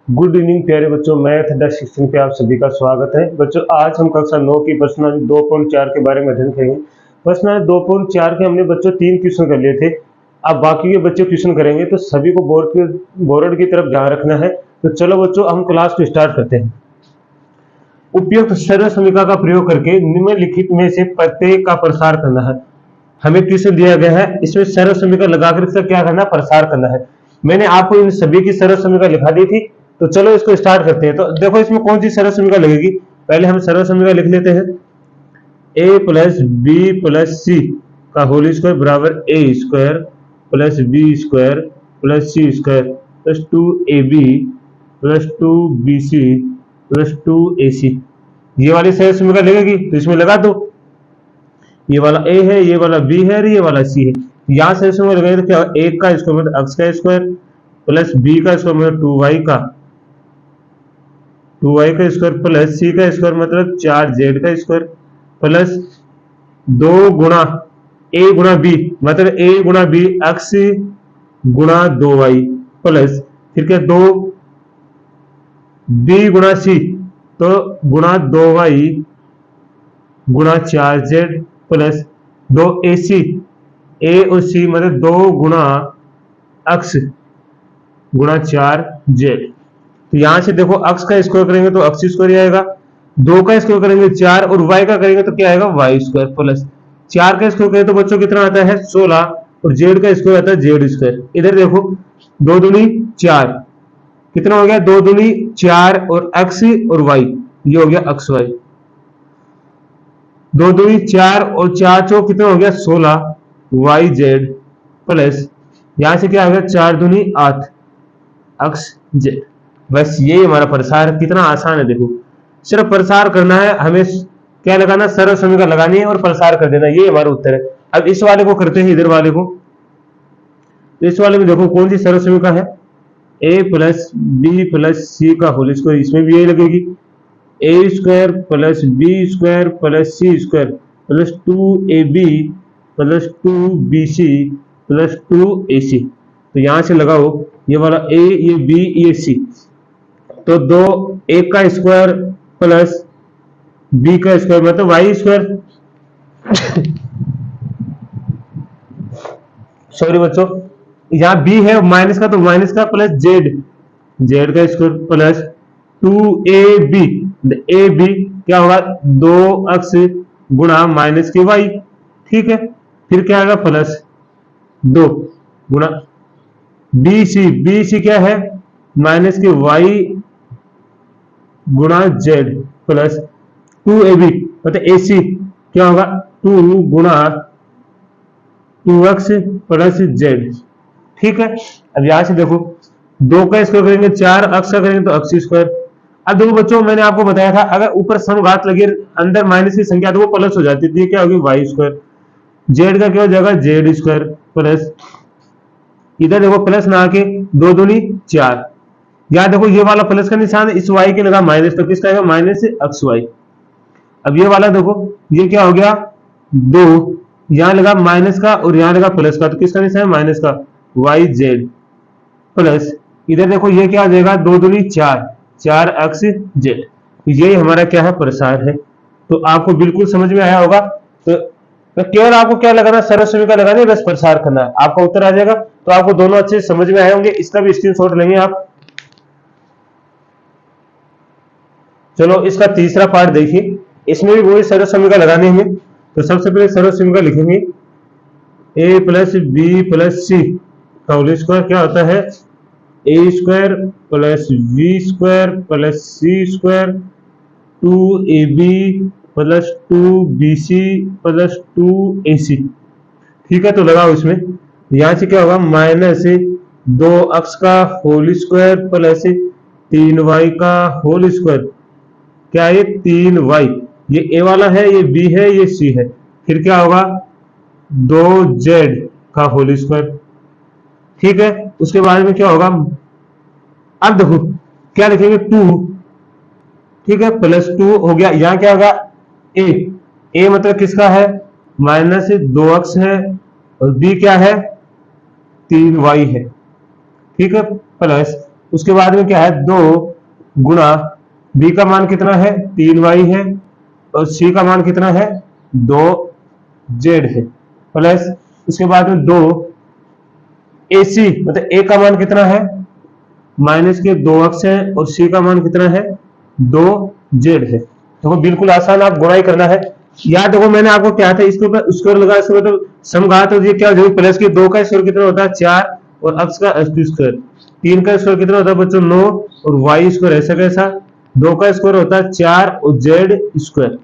Good evening प्यारे बच्चों, math the section पे आप सभी का स्वागत है। बच्चों आज हम कक्षा 9 की प्रश्नावली 2.4 के बारे में अध्ययन करेंगे। प्रश्नावली 2.4 के हमने बच्चों 3 क्वेश्चन कर लिए थे। अब बाकी के बच्चे क्वेश्चन करेंगे, तो सभी को बोर्ड की तरफ ध्यान रखना है। तो चलो बच्चों हम क्लास को स्टार्ट करते हैं। उपयुक्त सर्व समीकरण का प्रयोग करके निम्नलिखित में से प्रत्येक का प्रसार करना है। हमें क्वेश्चन दिया गया है, इसमें सर्व समीकरण लगाकर इसका क्या करना है, प्रसार करना है। मैंने आपको इन सभी की सर्व समीकरण लिखा दी थी, तो चलो इसको स्टार्ट करते हैं। तो देखो इसमें कौन सी सर्व समीकरण लगेगी। पहले हम सर्व समीकरण लिख लेते हैं। a plus b plus c का होल स्क्वायर बराबर a square plus b square plus c square plus 2ab plus 2bc plus 2ac। ये वाली सर्व समीकरण लगेगी, तो इसमें लगा दो। ये वाला a है, ये वाला b है और ये वाला c है। यहाँ से इसमें लगाएंगे तो क्या, एक का स्क्वायर मतलब x का स्क्वायर प्लस b का स्क्वायर मतलब 2y का स्क्वायर प्लस c का स्क्वायर मतलब 4z का स्क्वायर प्लस 2 गुणा a गुणा b मतलब a गुणा b x गुणा 2y प्लस फिर क्या 2 b गुणा c तो गुणा 2y गुणा 4z प्लस 2ac a और c मतलब 2 गुणा x गुणा 4z। तो यहां से देखो x का स्क्वायर करेंगे तो x स्क्वायर आएगा, 2 का स्क्वायर करेंगे 4 और y का करेंगे तो क्या आएगा, y स्क्वायर प्लस 4 का स्क्वायर करें तो बच्चों कितना आता है 16 और z का स्क्वायर आता है z स्क्वायर। इधर देखो 2 दूनी 4 कितना हो गया, 2 दूनी 4 और x और y, ये हो गया x y। 2 दूनी 4 और 4 चौक कितना हो गया 16 y z प्लस यहां से क्या आ गया 4 दूनी 8 x z। बस ये हमारा प्रसार कितना आसान है। देखो सिर्फ प्रसार करना है, हमें क्या लगाना, सर्व समीकरण लगानी है और प्रसार कर देना, ये हमारा उत्तर है। अब इस वाले को करते हैं, इधर वाले को। तो इस वाले में देखो कौन सी सर्व समीकरण है, a plus b plus c का होल स्क्वायर, इसमें भी यही लगेगी a square plus b square plus c square plus 2ab plus 2bc plus 2ac। तो यहां से लगाओ ये वाला a, ये b, ये c, तो 2 a का स्क्वायर प्लस b का स्क्वायर मतलब y स्क्वायर सॉरी बच्चों, यहाँ b है माइनस का, तो माइनस का प्लस z का स्क्वायर प्लस 2ab, ab क्या होगा 2x गुणा माइनस के y, ठीक है। फिर क्या आएगा प्लस 2 गुणा bc क्या है माइनस के y गुणा z प्लस 2ab मतलब ac क्या होगा 2 गुणा 2x प्लस z, ठीक है। अब यहां से देखो 2 का स्क्वायर करेंगे 4x का करेंगे तो x स्क्वायर। अब देखो बच्चों मैंने आपको बताया था अगर ऊपर समघात लगे अंदर माइनस की संख्या तो वो प्लस हो जाती है, क्या होगी y स्क्वायर, z का क्या हो जाएगा z स्क्वायर प्लस इधर देखो प्लस ना आके 2 दूनी 4, यहाँ देखो ये वाला प्लस का निशान है, इस y के लगा माइनस, तो किसका आएगा माइनस एक्स वाई। अब ये वाला देखो ये क्या हो गया 2, यहाँ लगा माइनस का और यहाँ लगा प्लस का, तो किसका निशान है माइनस का वाई जेड प्लस इधर देखो ये क्या आ जाएगा 2 दूनी 4 एक्स जेड। ये हमारा क्या है प्रसार है। तो आपको बिल्कुल समझ में आया होगा। तो केवल आपको क्या लगाना, सर्व समीकरण लगाना है, बस प्रसार करना है, आपका उत्तर आ जाएगा। तो आपको दोनों अच्छे से समझ में आए होंगे, इसका भी स्क्रीनशॉट लेंगे आप। चलो इसका तीसरा पार्ट देखिए, इसमें भी वही सर्व समीकरण लगाने हैं। तो सबसे पहले सर्व समीकरण लिखेंगे a plus b plus c का होल स्क्वायर क्या होता है a square plus b square plus c square 2ab plus 2bc plus 2ac, ठीक है। तो लगाओ इसमें, यहां से क्या होगा माइनस 2x का होल स्क्वायर प्लस 3y का होल स्क्वायर, क्या है 3y, ये a वाला है, ये b है, ये c है। फिर क्या होगा 2z का होल स्क्वायर, ठीक है। उसके बाद में क्या होगा, अब देखो क्या लिखेंगे 2, ठीक है, प्लस 2 हो गया। यहां क्या होगा a मतलब किसका है माइनस 2x है और b क्या है 3y है, ठीक है, प्लस उसके बाद में क्या है 2 गुणा बी का मान कितना है 3y है और सी का मान कितना है 2z है, प्लस उसके बाद में 2 AC मतलब ए का मान कितना है माइनस के 2 अक्स है और सी का मान कितना है 2z है। देखो बिल्कुल आसान, आप गुणा ही करना है। याद देखो मैंने आपको क्या था, इसके ऊपर स्क्वायर लगा, इसके मतलब सम कहा तो ये क्या हो जाएगा प्लस के 2 का स्क्वायर कितना होता है 4 और अक्स का स्क्वायर 3 का स्क्वायर कितना होता है बच्चों 9 और वाई स्क्वायर ऐसा कैसा 2 का स्क्वायर होता है 4 और जेड स्क्वायर।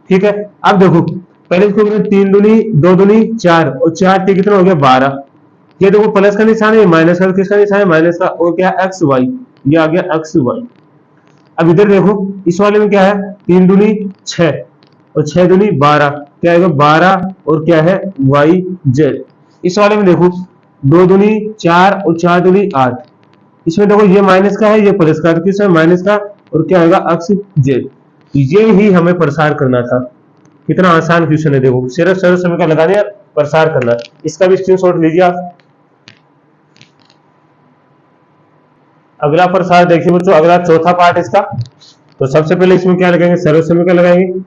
ठीक है, अब देखो पहले इसको 3 दूनी 2 दूनी 4 और 4 टी कितना हो गया 12। ये देखो प्लस का निशान है, माइनस का किसका निशान है माइनस का, और क्या एक्स वाई, ये आ गया एक्स वाई। अब इधर देखो इस वाले में क्या है 3 दूनी 6 और 6 दूनी 12, क्या आएगा 12 और क्या है वाई जेड। इस वाले में देखो 2 दूनी 4 और 4 दूनी 8, इसमें देखो ये माइनस का है ये प्लस का, किस है माइनस का और क्या आएगा एक्स जेड। ये ही हमें प्रसार करना था। कितना आसान क्वेश्चन है, देखो सिर्फ सरल समीकरण लगाने और प्रसार करना। इसका भी स्क्रीनशॉट लीजिए आप। अगला प्रसार देखिए बच्चों, अगला चौथा पार्ट इसका। तो सबसे पहले इसमें क्या लगाएंगे सरल समीकरण लगाएंगे।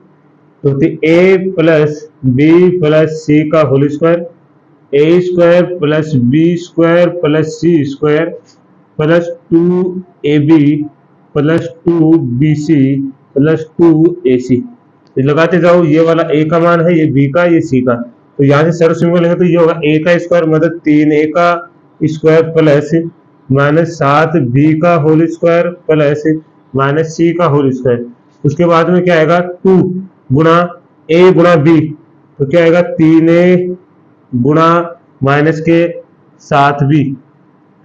तो a plus b plus c का whole square, a square plus b square plus c square plus 2ab plus 2bc plus 2ac। लगाते जाओ, ये वाला ए का मान है, ये बी का, ये सी का। तो यहाँ से सरल समीकरण लेंगे तो ये होगा ए का स्क्वायर मतलब 3a का स्क्वायर प्लस माइनस 7b का होल स्क्वायर प्लस माइनस सी का होल स्क्वायर। उसके बाद में क्या आएगा 2 गुणा ए गुणा बी, तो क्या आएगा 3a गुणा माइनस के 7b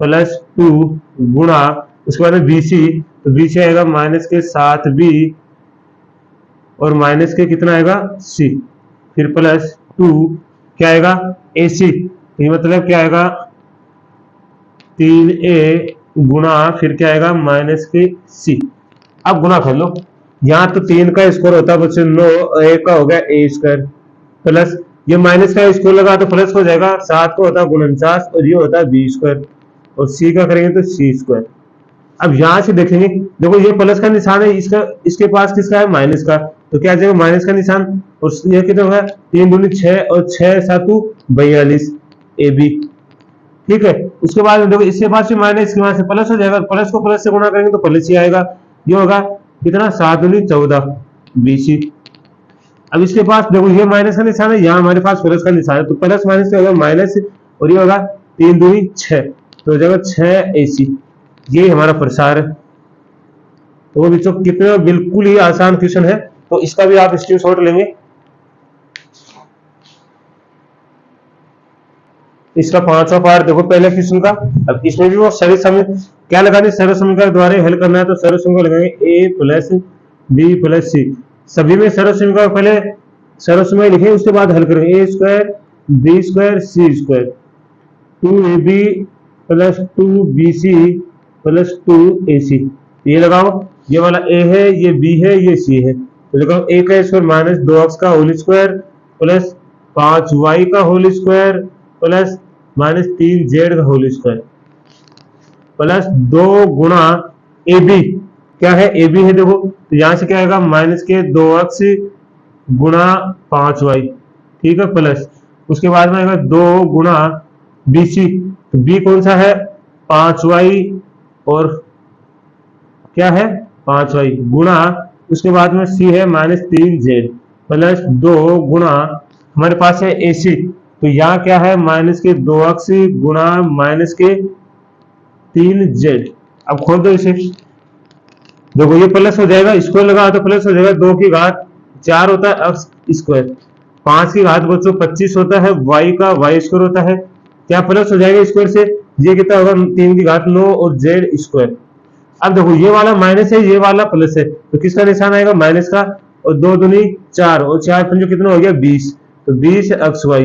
प्लस 2 गुणा उसके बाद में bc, तो bc आएगा माइनस के 7b और माइनस के कितना आएगा c, फिर प्लस 2 क्या आएगा ac, ये मतलब क्या आएगा 3a गुणा फिर क्या आएगा माइनस के c। अब गुणा कर लो, यहाँ तो 3 का स्क्वायर होता है बच्चों 9, a का हो गया a स्क्वायर प्लस ये माइनस का स्क्वायर लगा तो प्लस हो जाएगा 7 का होता है 49 और ये होता है b स्क्वायर और c का करेंगे तो c स्क्वायर। अब यहाँ से देखेंगे देखो ये प्लस का निशान है, इसका इसके पास किसका है माइनस का, तो क्या आ जाएगा माइनस का निशान और ये कितना होगा 3 दूनी 6 और 6 7 42 ab। ठीक है, उसके बाद देखो इसके पास से माइनस इसके पास से प्लस हो जाएगा, प्लस को प्लस से गुणा करेंगे तो प्लस ही आएगा, ये होगा कितना 7 दूनी 14 bc। अब इसके पास देखो ये माइनस का निशान है, यहाँ हमारे पास प्लस का निशान है, तो प्लस माइनस से होगा माइनस और ये होगा 3 दूनी 6, तो हो जाएगा 6 ac। ये हमारा प्रसार है। तो बच्चों कितना बिल्कुल ही आसान क्वेश्चन है, तो इसका भी आप स्क्रीनशॉट लेंगे। इसका 5वां पार्ट देखो पहले क्वेश्चन का। अब इसमें भी वो सरल समीकरण क्या लगाने, सरल समीकरण द्वारा हल करना है, तो सरल समीकरण लगाएंगे a प्लस बी प्लस सी। सभी में सरल समीकरण पहले सरल समीकरण लिखेंगे उसके बाद हल करेंगे। a square b square c square 2ab plus 2bc plus 2ac। ये लगाओ, ये वाला a है, ये b है, ये c है, तो लगाओ a का स्क्वायर माइनस 2x का होल स्क्वायर प्लस 5y का whole square plus minus 3z का होल स्क्वायर प्लस 2 गुणा ab, क्या है ab है देखो, तो यहां से क्या आएगा माइनस के 2x गुणा 5y। ठीक है, प्लस उसके बाद में आएगा 2 गुणा bc, तो b कौन सा है 5y और क्या है 5y गुणा उसके बाद में c है माइनस 3z प्लस 2 गुणा हमारे पास है ac, तो यहाँ क्या है माइनस के 2x गुणा माइनस के 3z। अब खोल दो इसे, देखो ये प्लस हो जाएगा, स्क्वायर लगा तो प्लस हो जाएगा, 2 की घात 4 होता है एक्स स्क्वायर, 5 की घात बच्चों 25 होता है y का वाई स्क्वायर होता है, क्या प्लस हो जाएगा स्क्वायर से, ये कितना होगा 3 की घात 9 और z स्क्वायर। अब देखो ये वाला माइनस है, ये वाला प्लस है, तो किसका निशान आएगा माइनस का, और 2 दूनी 4 और 4 पंजो कितना हो गया 20, तो 20 एक्स वाई।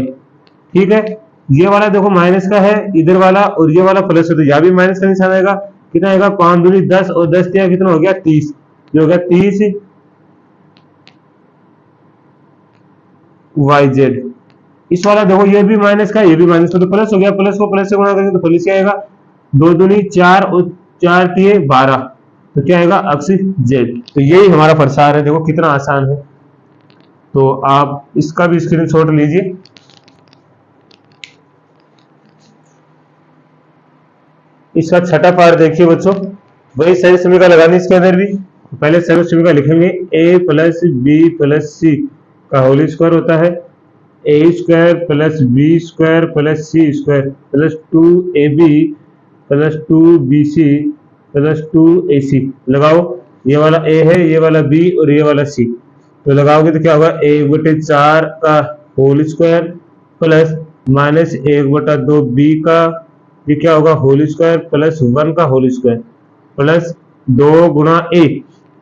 ठीक है, ये वाला देखो माइनस का है इधर वाला और ये वाला प्लस है, तो यहाँ भी माइनस का निशान आएगा, कितना आएगा 5 दूनी 10 और 10 दिया कितना हो गया 30, ये हो गया 30 वाई जेड। इस वाला देखो ये भी माइनस का, ये भी माइनस का, तो प्लस हो गया, प्लस को प्लस से गुणा करेंगे तो प्लस ही आएगा, 2 दूनी 4 और 4 3 12, तो क्या आएगा अक्ष जेड। तो यही हमारा प्रसार है। देखो कितना आसान है। तो आप इसका भी स्क्रीनशॉट लीजिए। इसका छठा पार्ट देखिए बच्चों, वही सही समीकरण लगानी इसके अंदर भी। पहले सही समीकरण लिखेंगे, a plus b plus c का होल स्क्वायर होता है a square plus b square plus c square plus 2ab plus 2bc plus 2ac। लगाओ, ये वाला a है, ये वाला b और ये वाला c, तो लगाओगे तो क्या होगा, 1/4 का whole square plus minus 1/2 b का, ये क्या होगा, होल स्क्वायर प्लस 1 का होल स्क्वायर प्लस 2 गुणा ए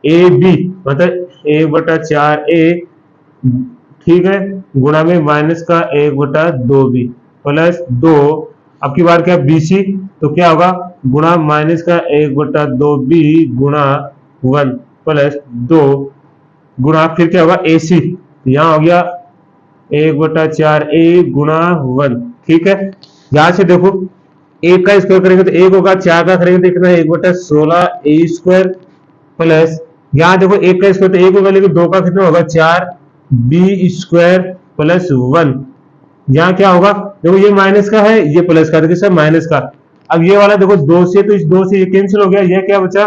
बी मतलब 1/4 a, ठीक है, गुणा में माइनस का 1/2 बी प्लस 2, अब की बार क्या बी सी, तो क्या होगा गुणा माइनस का 1/2 बी गुणा 1 प्लस 2 गुणा फिर क्या होगा ए सी, यहाँ हो गया 1/4 a गुणा 1। ठीक है, यहां से देखो एक का स्क्वायर करेंगे तो एक होगा, 4 का करेंगे तो कितना है 1/16 a स्क्वायर प्लस, यहाँ देखो एक का स्क्वायर तो एक होगा, लेकिन 2 का कितना होगा 4 b स्क्वायर प्लस 1। यहाँ क्या होगा, देखो ये माइनस का है, ये प्लस का, देखिए सब माइनस का। अब ये वाला देखो 2 से, तो इस 2 से ये कैंसिल हो गया, ये क्या बचा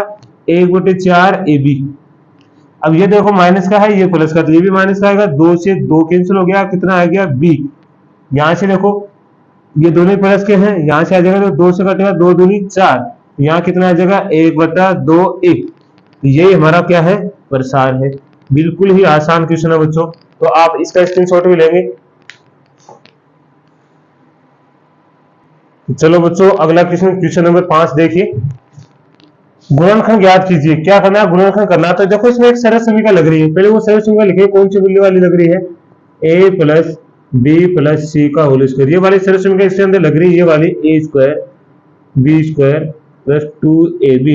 1/4 ab। अब ये देखो माइनस का है, ये प्लस का, तो ये भी माइनस का आएगा, 2 से 2 कैंसिल हो गया, कितना आ गया b। यहाँ से देखो ये दोनों प्लस के हैं, यहाँ से आ जाएगा तो 2 से कटेगा 2 दूनी 4, यहाँ कितना आ जाएगा 1/2 a। यही हमारा क्या है, प्रसार है। बिल्कुल ही आसान क्वेश्चन है बच्चों, तो आप इसका स्क्रीनशॉट भी लेंगे। चलो बच्चों अगला क्वेश्चन, क्वेश्चन नंबर 5 देखिए। गुणनखंड ज्ञात कीजिए। क्या करना है, गुणनखंड करना। तो देखो इसमें एक सरल समीकरण लग रही है, पहले वो सरल समीकरण लिखिए, कौन सी मूल्य वाली लग रही है, a plus b plus c का होल स्क्वायर। ये वाली सरल समीकरण इसके अंदर लग रही है, ये वाली a square b square plus 2ab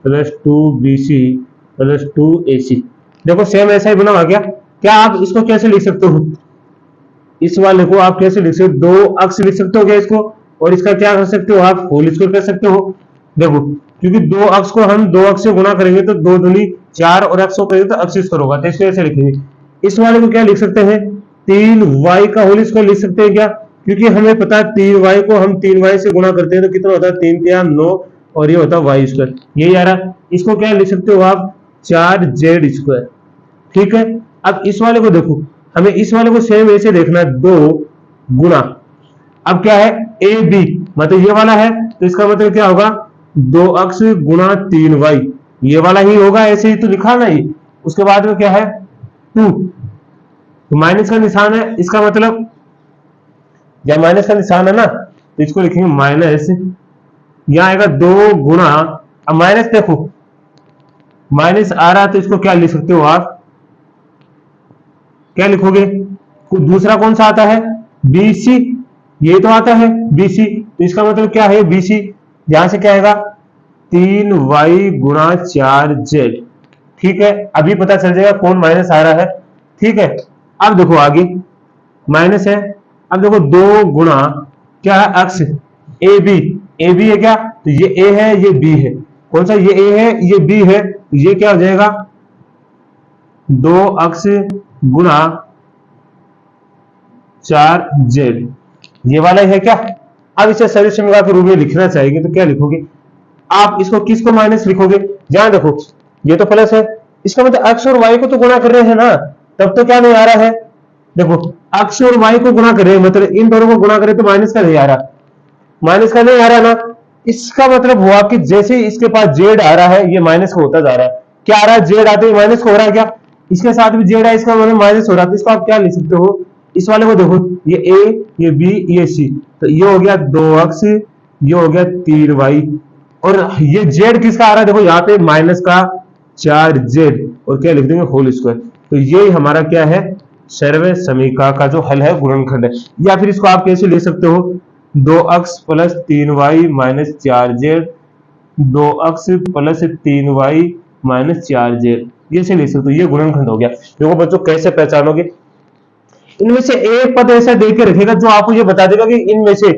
plus 2bc plus 2ac। देखो सेम ऐसा ही बना हुआ क्या। क्या आप इसको कैसे लिख सकते हो, इस वाले को आप कैसे लिख सकते हो, 2 अक्ष लिख सकते हो क्या इसको, और इसका क्या कर सकते हो आप, होल स्क्वायर कर सकते हो। देखो क्योंकि 2 अक्ष को हम 2 अक्ष से गुणा करेंगे तो 2 दूनी 4 और अक्ष को करेंगे तो अक्ष स्क्वायर होगा, तो इसको ऐसे लिखेंगे। इस वाले को क्या लिख सकते हैं, 3y का होल स्क्वायर लिख सकते हैं क्या, क्योंकि हमें पता है 3y को हम 3y से गुणा करते हैं तो कितना होता है 3 3 9 और ये होता है वाई स्क्वायर, यही आ रहा। इसको क्या लिख सकते हो आप, 4z स्क्वायर। ठीक है, अब इस वाले को देखो, हमें इस वाले को सेम ऐसे देखना है, 2 गुणा, अब क्या है ए बी मतलब ये वाला है, तो इसका मतलब क्या होगा 2 अक्ष गुणा 3y, ये वाला ही होगा, ऐसे ही तो लिखा ना ये। उसके बाद में क्या है 2, तो माइनस का निशान है, इसका मतलब या माइनस का निशान है ना, तो इसको लिखेंगे माइनस, यहां आएगा 2 गुणा, अब माइनस देखो माइनस आ रहा है तो इसको क्या लिख सकते हो आप, क्या लिखोगे, दूसरा कौन सा आता है BC, ये तो आता है BC, तो इसका मतलब क्या है BC, यहां से क्या आएगा 3y गुणा 4z। ठीक है, अभी पता चल जाएगा कौन माइनस आ रहा है। ठीक है, अब देखो आगे माइनस है, अब देखो 2 गुणा क्या है अक्ष AB, AB है क्या, तो ये A है ये B है, कौन सा ये A है ये B है, तो ये क्या हो जाएगा 2 अक्ष गुणा 4z, ये वाला है क्या। अब इसे सरल समीकरण के रूप में लिखना चाहिए तो क्या लिखोगे आप, इसको किसको माइनस लिखोगे, जहां देखो ये तो प्लस है, इसका मतलब अक्ष और वाई को तो गुणा कर रहे हैं ना, तब तो क्या नहीं आ रहा है, देखो अक्ष और वाई को गुणा कर रहे हैं, मतलब इन दोनों को गुणा करें तो माइनस का नहीं आ रहा, माइनस का नहीं आ रहा ना, इसका मतलब हुआ कि जैसे ही इसके पास जेड आ रहा है ये माइनस का होता जा रहा है। क्या आ रहा है, जेड आते ही माइनस का हो रहा है क्या, इसके साथ भी जेड है, इसका मतलब माइनस हो रहा है, तो इसको आप क्या लिख सकते हो, इस वाले को देखो ये A ये B ये C, तो ये हो गया 2 अक्ष, ये हो गया 3y, और ये z किसका आ रहा है, देखो यहाँ पे माइनस का 4z, और क्या लिख देंगे होल स्क्वायर। तो ये हमारा क्या है सर्व समीकरण का जो हल है गुणनखंड है। या फिर इसको आप कैसे ले सकते हो, 2 अक्ष प्लस 3y माइनस 4z, 2 अक्ष प्लस 3y माइनस 4z, ये से ले सकते हो, ये गुणनखंड हो गया। देखो बच्चों कैसे पहचानोगे, इनमें से एक पद ऐसा देख के रखेगा जो आपको ये बता देगा कि इनमें से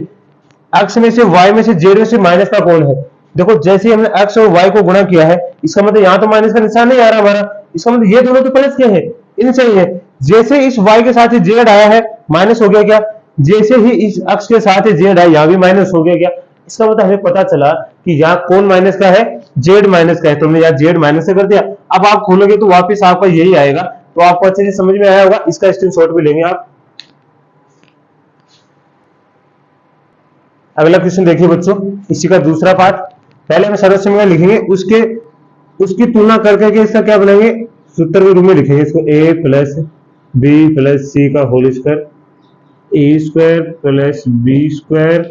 अक्ष में से y में से z में से माइनस का कौन है, देखो जैसे ही हमने x और y को गुणा किया है, इसका मतलब यहाँ तो माइनस का निशान नहीं आ रहा हमारा, इसका मतलब ये दोनों तो प्लस के हैं, इनसे ही है। जैसे इस y के साथ z आया है, माइनस हो गया क्या? जैसे ही इस अक्ष के साथ z आया, यहाँ भी माइनस हो गया क्या? इसका मतलब हमें पता चला कि यहाँ कौन माइनस का है? z माइनस का है। तो हमने यहाँ z माइनस से कर दिया। अब आप खोलोगे तो वापस आपका यही आएगा। तो आपको अच्छे से समझ में आया होगा, इसका स्क्रीनशॉट भी लेंगे आप। अगला क्वेश्चन देखिए बच्चों, इसी का दूसरा पार्ट। पहले हम सर्वसमीकरण लिखेंगे, उसकी तुलना करके के इसका क्या बनाएंगे? सूत्र के रूप में लिखेंगे इसको, a plus b plus c का whole square, a square plus b square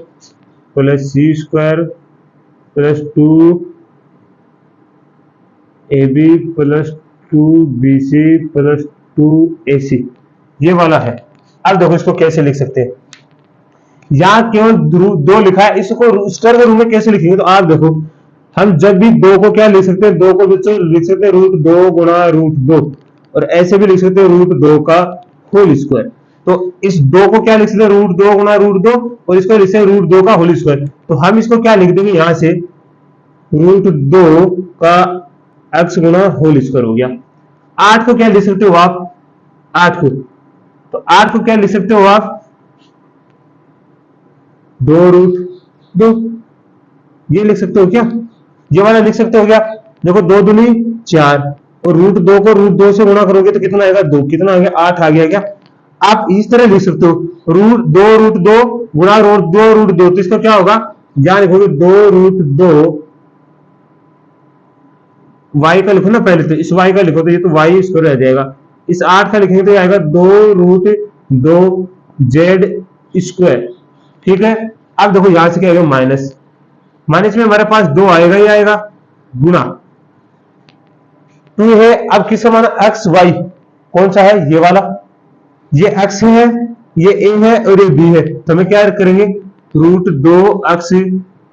plus c square plus 2ab plus 2bc plus 2ac, ये वाला है। अब देखो इसको कैसे लिख सकते हैं, यहाँ केवल दो लिखा है, इसको स्क्वायर के रूप में कैसे लिखेंगे? तो आप देखो, हम जब भी दो को क्या लिख सकते हैं? दो को बच्चों लिख सकते हैं √2 गुणा √2, और ऐसे भी लिख सकते हैं √2 का होल स्क्वायर। तो इस दो को क्या लिख सकते हैं? √2 गुणा √2, और इसको लिख सकते हैं √2 का होल स्क्वायर। तो हम इसको क्या लिख देंगे यहाँ से? √2 का x गुणा होल स्क्वायर हो गया। 8 को क्या लिख सकते हो आप? 8 को, तो 8 को क्या लिख सकते हो आप? 2√2, ये लिख सकते हो क्या? ये वाला लिख सकते हो क्या? देखो 2 दूनी 4, और √2 को √2 से गुणा करोगे तो कितना आएगा? 2, कितना आ गया? 8 आ गया क्या? आप इस तरह लिख सकते हो, √2 गुणा 2√2, तो इसका क्या होगा? यहां लिखोगे 2√2, y का लिखो ना पहले, तो इस y का लिखो तो ये तो y स्क्वायर रह जाएगा। इस 8 का लिखेंगे तो ये आएगा 2√2 z स्क्वायर, ठीक है। अब देखो यहां से क्या आएगा? माइनस, माइनस में हमारे पास 2 आएगा ही आएगा, गुना 2 है। अब किसका माना? एक्स वाई, कौन सा है? ये वाला, ये x है, ये a है और ये b है। तो हमें क्या करेंगे? √2x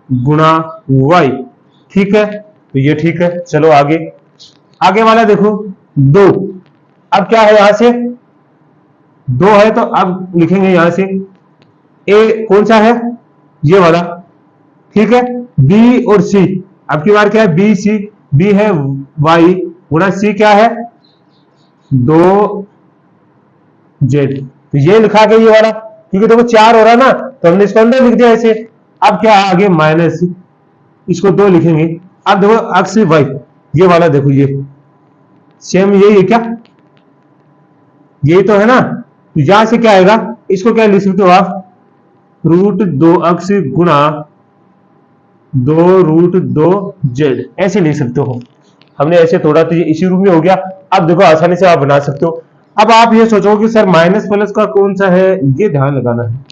गुणा y, ठीक है। तो ये ठीक है। चलो आगे, आगे वाला देखो 2। अब क्या है? यहां से 2 है, तो अब लिखेंगे यहां से a कौन सा है? ये वाला, ठीक है। b और c, अब की बार क्या है? b c, b है y गुणा c क्या है? 2z। तो ये लिखा गया ये वाला, क्योंकि देखो 4 हो रहा ना, तो हमने इसको अंदर लिख दिया ऐसे। अब क्या आगे? माइनस, इसको 2 लिखेंगे। अब देखो x y, ये वाला देखो, ये सेम यही है क्या? यही तो है ना। तो यहां से क्या आएगा? इसको क्या लिख सकते हो आप? √2x गुणा 2√2z, ऐसे लिख सकते हो। हमने ऐसे तोड़ा तो ये इसी रूप में हो गया। अब देखो आसानी से आप बना सकते हो। अब आप ये सोचो कि सर माइनस प्लस का कौन सा है? ये ध्यान लगाना है।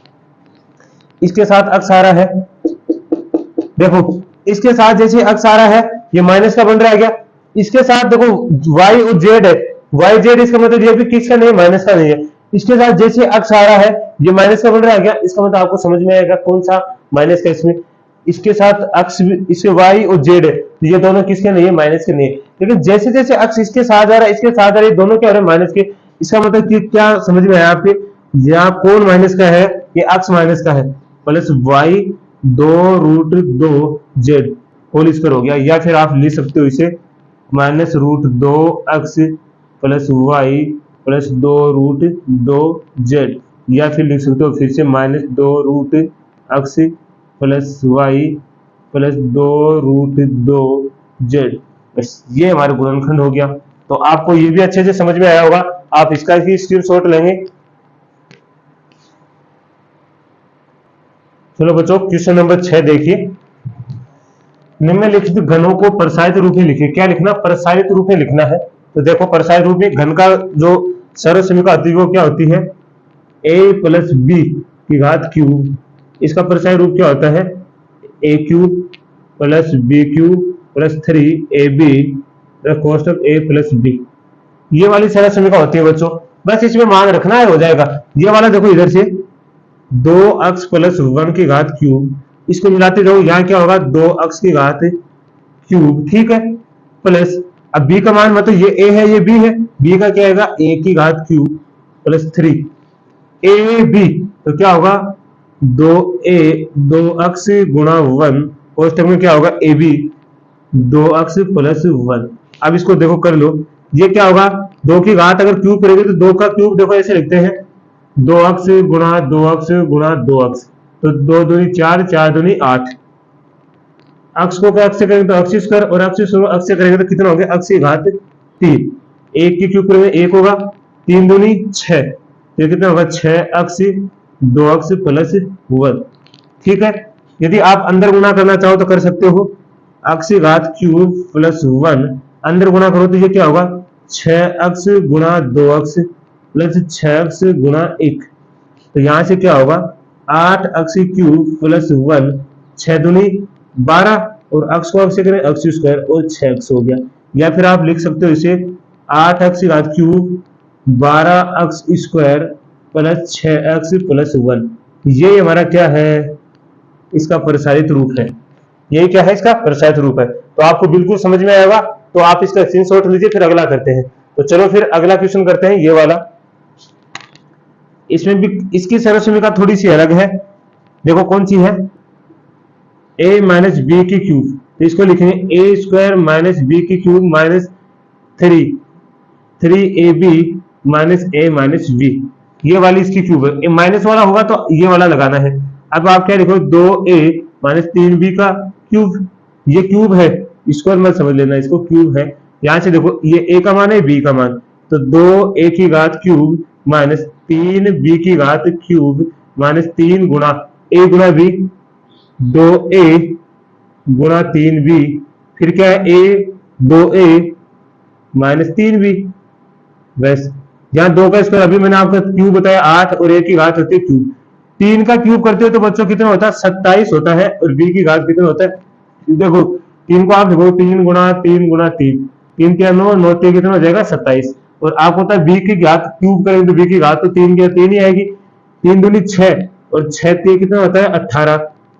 इसके साथ अक्स आ रहा है, देखो इसके साथ जैसे अक्स आ रहा है, ये माइनस का बन रहा है क्या? इसके साथ देखो y और z है, y z, इसका मतलब ये भी किसका नहीं है? माइनस का नहीं है। इसके साथ जैसे अक्स आ रहा है, ये माइनस का बन रहा है क्या? इसका मतलब आपको समझ में आएगा कौन सा माइनस का इसमें। इसके साथ अक्स, इसके y और z है, तो ये दोनों किसके नहीं है? माइनस के नहीं है। लेकिन जैसे जैसे अक्स इसके साथ आ रहा है, इसके साथ आ रहा है, दोनों क्या हो रहे हैं? माइनस के। इसका मतलब कि क्या समझ में आया आपके? यहाँ कौन माइनस का है? ये अक्स माइनस का है, plus y 2√2z whole square हो गया। या फिर आप लिख सकते हो इसे -√2x plus y plus 2√2z, या फिर लिख सकते हो फिर से -2√x plus y plus 2√2z। बस ये हमारा गुणनखंड हो गया। तो आपको ये भी अच्छे से समझ में आया होगा। आप इसका भी स्क्रीनशॉट लेंगे। चलो बच्चों क्वेश्चन नंबर 6 देखिए। निम्नलिखित घनों को प्रसारित रूप में लिखिए। क्या लिखना? प्रसारित रूप में लिखना है। तो देखो प्रसारित रूप में घन का जो सर्वसमीकरण होती है वो क्या होती है? a प्लस बी की घात क्यूब। इसका प्रसारित रूप क्या होता है? a cube plus b cube plus 3ab कोष्टक a प्लस बी। ये वाली सर्वसमीकरण होती है बच्चों। बस इसमें मान रखना है, हो जाएगा। ये वाला देखो इधर से 2x प्लस 1 की घात क्यूब, इसको मिलाते जाओ, यहाँ क्या होगा? 2x की घात क्यूब, ठीक है। प्लस अब b का मान, मतलब ये a है ये b है, b का क्या आएगा? a की घात क्यूब प्लस 3ab, तो क्या होगा? 2x गुणा 1 कोष्टक में क्या होगा ए बी 2x प्लस 1। अब इसको देखो कर लो, ये क्या होगा 2 की घात अगर क्यूब करेंगे तो 2 का क्यूब देखो ऐसे लिखते हैं 2x गुणा 2x गुणा 2x, तो 2 दूनी 4, 4 दूनी 8। अक्ष को क्या अक्ष से करेंगे तो अक्ष स्क्वायर, और अक्ष से करेंगे तो कितना हो गया अक्ष की घात 3। 1 की क्यूब करेंगे 1 होगा, 3 दूनी 6, तो कितना होगा 6x 2x प्लस 1। ठीक है, यदि आप अंदर गुणा करना चाहो तो कर सकते हो, x की घात क्यूब प्लस 1 अंदर गुणा करो तो ये क्या होगा 6x गुणा 2x प्लस 6x गुणा 1, तो यहां से क्या होगा 8x क्यूब प्लस 1, 6 दूनी 12, और x को x से करें x स्क्वायर और 6x हो गया। या फिर आप लिख सकते हो इसे 8x की घात cube 12x square plus 6x plus 1। ये हमारा क्या है, इसका प्रसारित रूप है। यही क्या है, इसका प्रसारित रूप है। तो आपको बिल्कुल समझ में आएगा, तो आप इसका स्क्रीनशॉट लीजिए, फिर अगला करते हैं। तो चलो फिर अगला क्वेश्चन करते हैं, ये वाला। इसमें भी इसकी सर्वसमीका थोड़ी सी अलग है, देखो कौन सी है, a माइनस बी की क्यूब, तो इसको लिखेंगे ए स्क्वायर माइनस बी की क्यूब माइनस 3ab माइनस ए माइनस बी, ये वाली इसकी क्यूब है। माइनस वाला होगा तो ये वाला लगाना है। अब आप क्या लिखो 2a माइनस 3b का क्यूब, ये क्यूब है, स्क्वायर मत समझ लेना, इसको क्यूब है। यहां से देखो ये a का मान है, b का मान, तो 2a की घात क्यूब माइनस 3b की घात क्यूब माइनस 3 गुणा a गुणा b, 2a गुणा 3b, फिर क्या है a 2a माइनस 3b। बस यहाँ 2 का स्क्वायर, अभी मैंने आपको क्यूब बताया 8, और a की घात होती है क्यूब। 3 का क्यूब करते हो तो बच्चों कितना होता है 27 होता है, और b की घात कितना होता है, देखो 3 को आप देखो 3 गुणा 3 गुणा 3, 3 के 9, 9 के कितना हो जाएगा 27, और आप होता है b की घात क्यूब करेंगे तो b की घात तो 3 के 3 ही आएगी, 3 दूनी 6, और 6 3 कितना होता है 18,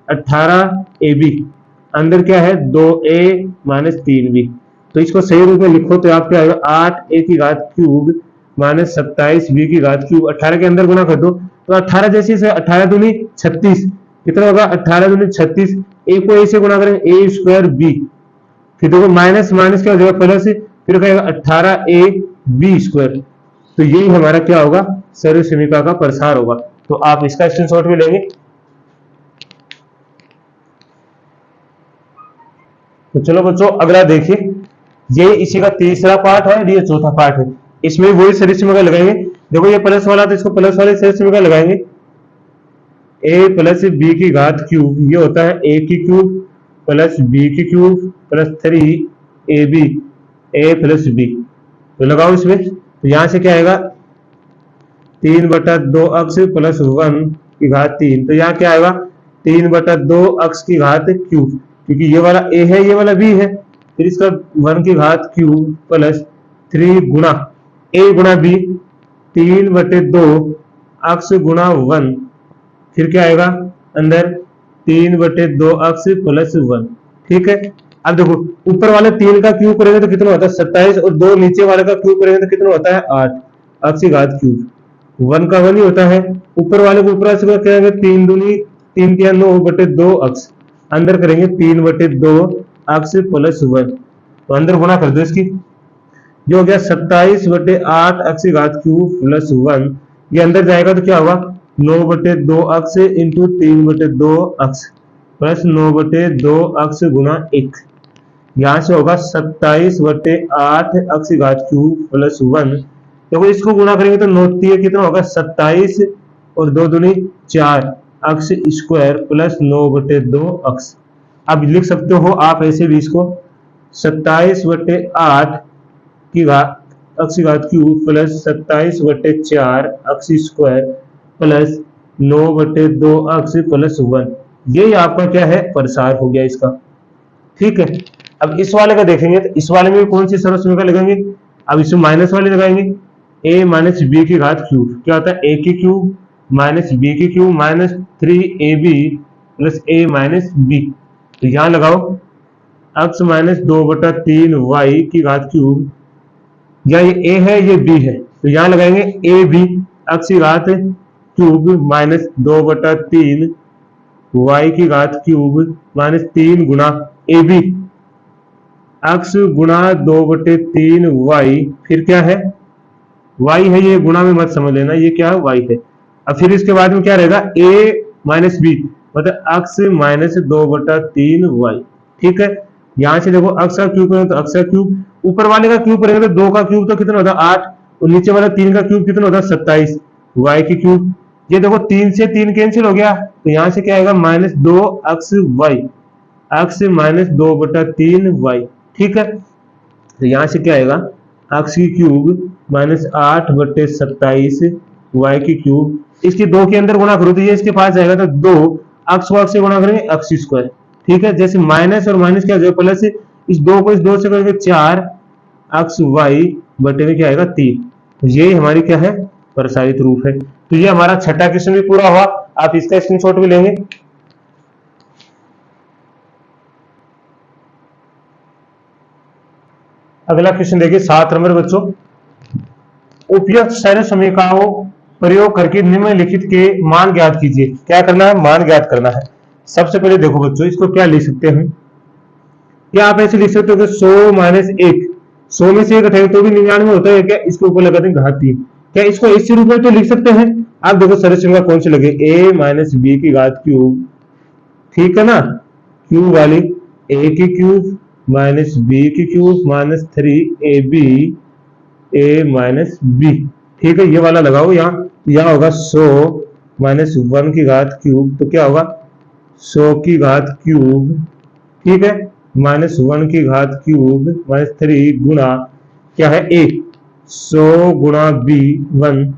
18ab, अंदर क्या है 2a माइनस 3b। तो इसको सही रूप में लिखो तो आप क्या आएगा 8a की घात क्यूब माइनस 27b की घात क्यूब, 18 के अंदर गुणा कर दो तो 18 जैसे 18 दूनी 36, कितना होगा 18 दूनी 36, a को a से गुणा करेंगे a स्क्वायर b, फिर देखो माइनस माइनस क्या हो जाएगा प्लस, फिर कहेगा 18ab स्क्वायर। तो यही हमारा क्या होगा सर्वसमीका का प्रसार होगा। तो आप इसका स्क्रीनशॉट भी लेंगे। तो चलो बच्चों अगला देखिए, ये इसी का तीसरा पार्ट है, ये चौथा पार्ट है। इसमें वही सर्वसमीका लगाएंगे, देखो ये प्लस वाला तो इसको प्लस वाले सर्वसमीका लगाएंगे, a प्लस बी की घात क्यूब, ये होता है a की क्यूब प्लस b की cube plus 3ab a plus b। तो लगाओ इसमें, तो यहां से क्या आएगा 3/2x प्लस 1 की घात 3, तो यहाँ क्या आएगा 3/2x की घात क्यूब, क्योंकि ये वाला a है ये वाला b है, फिर इसका 1 की घात क्यूब प्लस 3 गुणा a गुणा b 3/2x गुणा 1, फिर क्या आएगा अंदर 3/2x प्लस 1। ठीक है, अब देखो ऊपर वाले 3 का क्यूब करेंगे तो कितना होता है 27, और 2 नीचे वाले का क्यूब करेंगे तो कितना होता है 8, x की घात क्यूब, 1 का 1 ही होता है, ऊपर वाले को ऊपर से करेंगे 3 दूनी 3 के 9/2x, अंदर करेंगे 3/2x प्लस 1, तो अंदर गुणा कर दो इसकी, जो हो गया 27/8x की घात क्यूब प्लस 1, ये अंदर जाएगा तो क्या होगा 9/2x into 3/2x plus 9/2x गुणा 1, यहां से होगा 27/8x की घात क्यूब प्लस 1। देखो इसको गुणा करेंगे तो 9 कितना होगा 27, और 2 दूनी 4 x स्क्वायर प्लस 9/2x। अब लिख सकते हो आप ऐसे भी इसको 27/8 की घात x की घात cube plus 27/4 x square plus 9/2x plus 1, ये आपका क्या है प्रसार हो गया इसका। ठीक है, अब इस वाले का देखेंगे तो इस वाले में कौन सी सर्वसमीका लगाएंगे, अब इसमें माइनस वाले लगाएंगे, a माइनस बी की घात क्यूब, क्या होता है a की क्यूब माइनस b की cube minus 3ab plus a minus b। तो यहां लगाओ x माइनस 2/3y की घात क्यूब, या ये a है ये b है, तो यहां लगाएंगे a b x की घात क्यूब माइनस 2/3 वाई की घात क्यूब माइनस 3 गुना ए बी एक्स गुना 2/3 वाई, फिर क्या है y है, ये गुणा में मत समझ लेना, ये क्या है y है। अब फिर इसके बाद में क्या रहेगा a माइनस बी, मतलब x माइनस 2/3 y। ठीक है, यहां से देखो x का क्यूब करेंगे तो x का क्यूब, ऊपर वाले का क्यूब करेंगे तो 2 का क्यूब तो कितना होता है 8, और नीचे वाला 3 का क्यूब कितना होता है 27, y की क्यूब। ये देखो 3 से 3 कैंसिल हो गया, तो यहाँ से क्या आएगा minus 2xy, x minus 2/3y। ठीक है, तो यहाँ से क्या आएगा एक्स की क्यूब माइनस 8/27 वाई की क्यूब, इसके 2 के अंदर गुणा करो तो ये इसके पास जाएगा, तो 2 एक्स को एक्स से गुणा करेंगे एक्स स्क्वायर। ठीक है, जैसे माइनस और माइनस क्या हो जाएगा प्लस, इस 2 को इस 2 से करेंगे 4 एक्स वाई बटे में क्या आएगा 3। ये हमारी क्या है प्रसारित रूप है। तो ये हमारा छठा क्वेश्चन भी पूरा हुआ, आप इसका स्क्रीनशॉट भी लेंगे। अगला क्वेश्चन देखिए 7 नंबर बच्चों, उपयुक्त सरल समीकरणों प्रयोग करके निम्नलिखित के मान ज्ञात कीजिए। क्या करना है, मान ज्ञात करना है। सबसे पहले देखो बच्चों, इसको क्या लिख सकते हैं, क्या आप ऐसे लिख सकते हो कि 100 माइनस 1, 100 में से 1 हटाएंगे तो भी 99 होता है क्या, इसके ऊपर लगा देंगे घात 3। क्या इसको इसी रूप में तो लिख सकते हैं। आप देखो सरल समीकरण कौन से लगे, a माइनस बी की घात क्यूब, ठीक है ना, क्यूब वाली a की क्यूब माइनस बी की cube minus 3ab a minus b. ठीक है, ये वाला लगाओ यहाँ, यहाँ होगा 100 माइनस 1 की घात क्यूब, तो क्या होगा 100 की घात क्यूब, ठीक है, माइनस 1 की घात क्यूब माइनस 3 गुना क्या है a, 100 गुना b 1,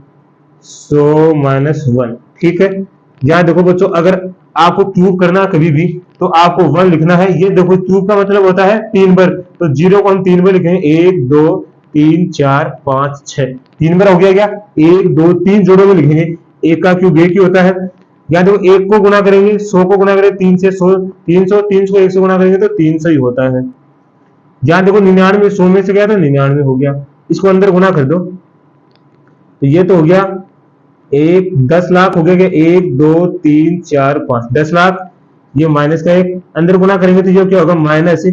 100 माइनस 1। ठीक है, यहाँ देखो बच्चों, अगर आपको क्यूब करना कभी भी तो आपको 1 लिखना है। ये देखो क्यूब का मतलब होता है 3 बार, तो 0 को हम 3 बार लिखेंगे, 1 2 3 4 5 6, 3 बार हो गया क्या, 1 2 3 जोड़ों में लिखेंगे, एक का क्यूब 1 ही होता है। यहाँ देखो 1 को गुना करेंगे 100 को गुना करेंगे 3 से 100, 300, 300 को 1 से गुना करेंगे तो 300 ही होता है। यहाँ देखो 99 100 में से गया तो 99 हो गया, इसको अंदर गुना कर दो, तो ये तो हो गया 10 लाख हो गया, 1 2 3 4 5, 10 लाख। ये माइनस का 1 अंदर गुना करेंगे तो ये क्या होगा माइनस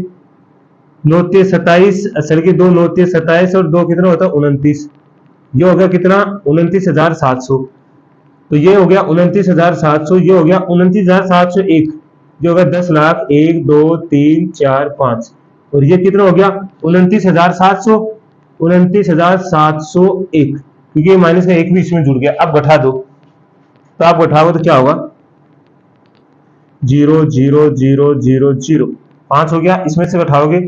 9 27, असल की 2 9 27 और 2 कितना होता है 29, ये हो गया कितना 29,700। तो ये हो गया 29,700, ये हो गया 29,701, ये हो गया 10 लाख 1 2 3 4 5, और ये कितना हो गया 29,700, 29,701, क्योंकि माइनस का 1 भी इसमें जुड़ गया। अब घटा दो, तो आप घटाओ तो क्या होगा 0 0 0 0 0, 5 हो गया, इसमें से घटाओगे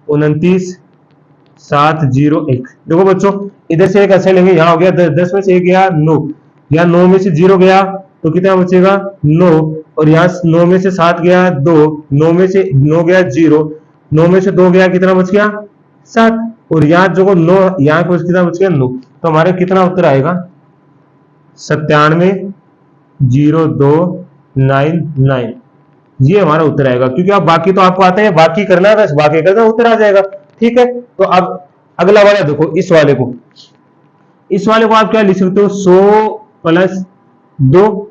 29,701। देखो बच्चों इधर से एक ऐसे लेंगे, यहाँ हो गया 10 में से 1 गया 9, यहाँ 9 में से 0 गया तो कितना बचेगा 9, और यहाँ 9 में से 7 गया 2, 9 में से 9 गया 0, 9 में से 2 गया कितना बच गया 7, और यहाँ जो 9 यहाँ पर कितना बच गया 9, तो हमारे कितना उत्तर आएगा 97,0299, ये हमारा उत्तर आएगा। क्योंकि आप बाकी तो आपको आता है, बाकी करना है, बस बाकी करना उत्तर आ जाएगा। ठीक है, तो अब अगला वाला देखो, इस वाले को आप क्या लिख सकते हो 100 प्लस 2,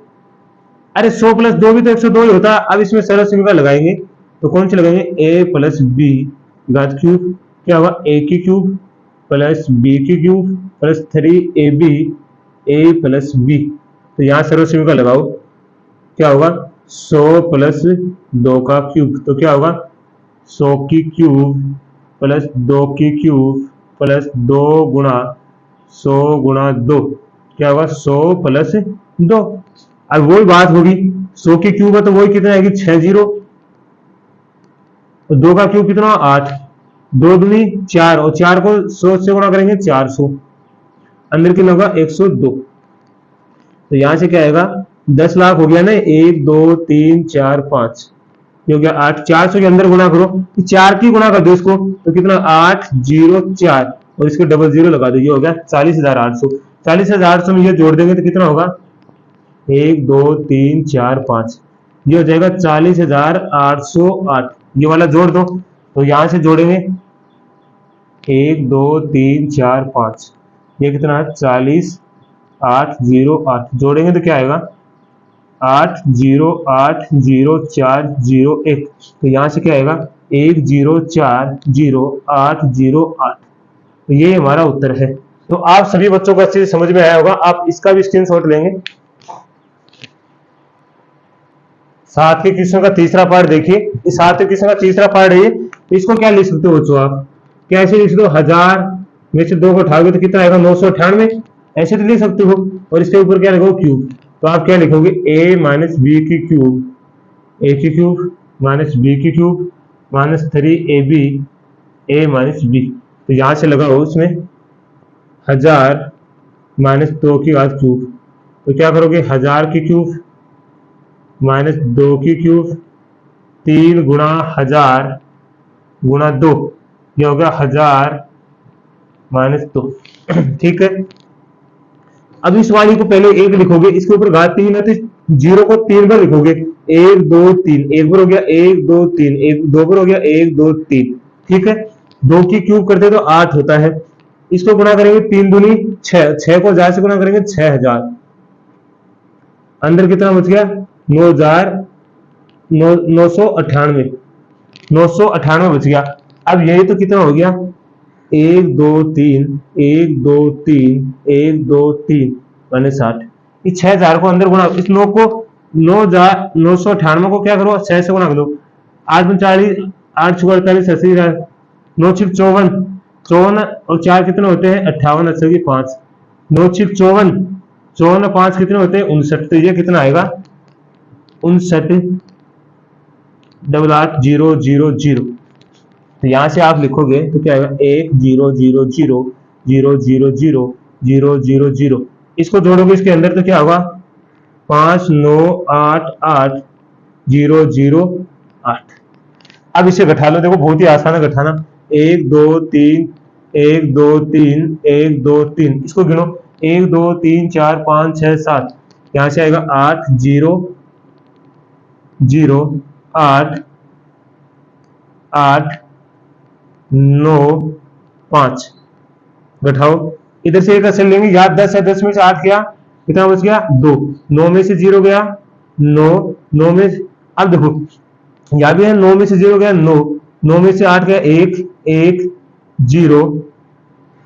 अरे 100 प्लस 2 भी तो 102 ही होता है। अब इसमें सरल समीकरण लगाएंगे तो कौन से लगाएंगे, a प्लस बी घात क्यूब, क्या होगा a की क्यूब प्लस b की cube plus 3ab a plus b। तो यहाँ सरल समीकरण लगाओ, क्या होगा 100 प्लस 2 का क्यूब, तो क्या होगा 100 की क्यूब प्लस 2 की क्यूब प्लस 2 गुणा 100 गुणा 2, क्या होगा 100 प्लस 2। अब वही बात होगी, 100 की क्यूब है तो वही कितना आएगी 6 जीरो, 2 का क्यूब कितना 8, 2 दूनी 4, और 4 को 100 से गुणा करेंगे 400, अंदर कितना होगा 102। तो यहां से क्या आएगा 10 लाख हो गया ना, 1 2 3 4 5, ये हो गया 8, 400 के अंदर गुणा करो, 4 की गुणा कर दो इसको, तो कितना 804, और इसको डबल जीरो लगा दो, ये हो गया 40,800। 40,800 में ये जोड़ देंगे तो कितना होगा 1 2 3 4 5, ये हो जाएगा 40,808। ये वाला जोड़ दो, तो यहां से जोड़ेंगे 1 2 3 4 5, ये कितना है 40,808, जोड़ेंगे तो क्या आएगा 8080401। तो यहाँ से क्या आएगा 10408008। तो ये हमारा उत्तर है। तो आप सभी बच्चों को अच्छे से समझ में आया होगा। आप इसका भी स्क्रीनशॉट लेंगे। सात के क्वेश्चन का तीसरा पार्ट देखिए। इस सात के क्वेश्चन का तीसरा पार्ट है ये। इसको क्या लिख सकते हो बच्चों आप? कैसे लिख सकते हो? 1000 में से 2 को उठाओगे तो कितना आएगा? 998। ऐसे तो लिख सकते हो। और इसके ऊपर क्या लिखोगे? क्यूब। तो आप क्या लिखोगे? a माइनस बी की क्यूब, a की क्यूब माइनस बी की cube minus 3ab a minus b. तो यहां से लगाओ इसमें 1000 माइनस 2 की घात क्यूब। तो क्या करोगे? 1000 की क्यूब माइनस 2 की क्यूब 3 गुणा 1000 गुणा 2, ये हो गया 1000 माइनस 2। ठीक है। अब इस वाली को पहले 1 लिखोगे, इसके ऊपर घात 3 है तो 0 को 3 बार लिखोगे। 1 2 3, एक बार हो गया 1 2 3, एक दो बार हो गया 1 2 3। ठीक है। 2 की क्यूब करते तो 8 होता है। इसको गुणा करेंगे 3 दूनी 6, 6 को 1000 से गुणा करेंगे 6000। अंदर कितना बच गया? 998 बच गया। अब यही तो कितना हो गया? 1 2 3 1 2 3 1 2 3 माइनस 60। इस 6000 को अंदर गुणा, इस 9 को 998 को क्या करो? 6 से गुणा करो। 8 40, 8 6 48, 80, 9 छिप 54, 54 और 4 कितने होते हैं? 58, 80 की 5, 9 छिप 54, 54 और 5 कितने होते हैं? 59। तो ये कितना आएगा? 59,880,000। तो यहां से आप लिखोगे तो क्या आएगा? 1,0,0,0,0,0,0,0,0,0। इसको जोड़ोगे इसके अंदर तो क्या होगा? 5,9,8,8,0,0,8। अब इसे घटा लो। देखो बहुत ही आसान है घटाना। 1 2 3 1 2 3 1 2 3। इसको गिनो। 1 2 3 4 5 6 7। यहां से आएगा 8 0 0 8 8 9 5। घटाओ। इधर से एक असल लेंगे। याद 10 है, 10 में से 8 गया, कितना बच गया? 2। 9 में से 0 गया 9, 9 में अब देखो यहां भी है 9 में से 0 गया 9, 9 में से 8 गया 1 1 0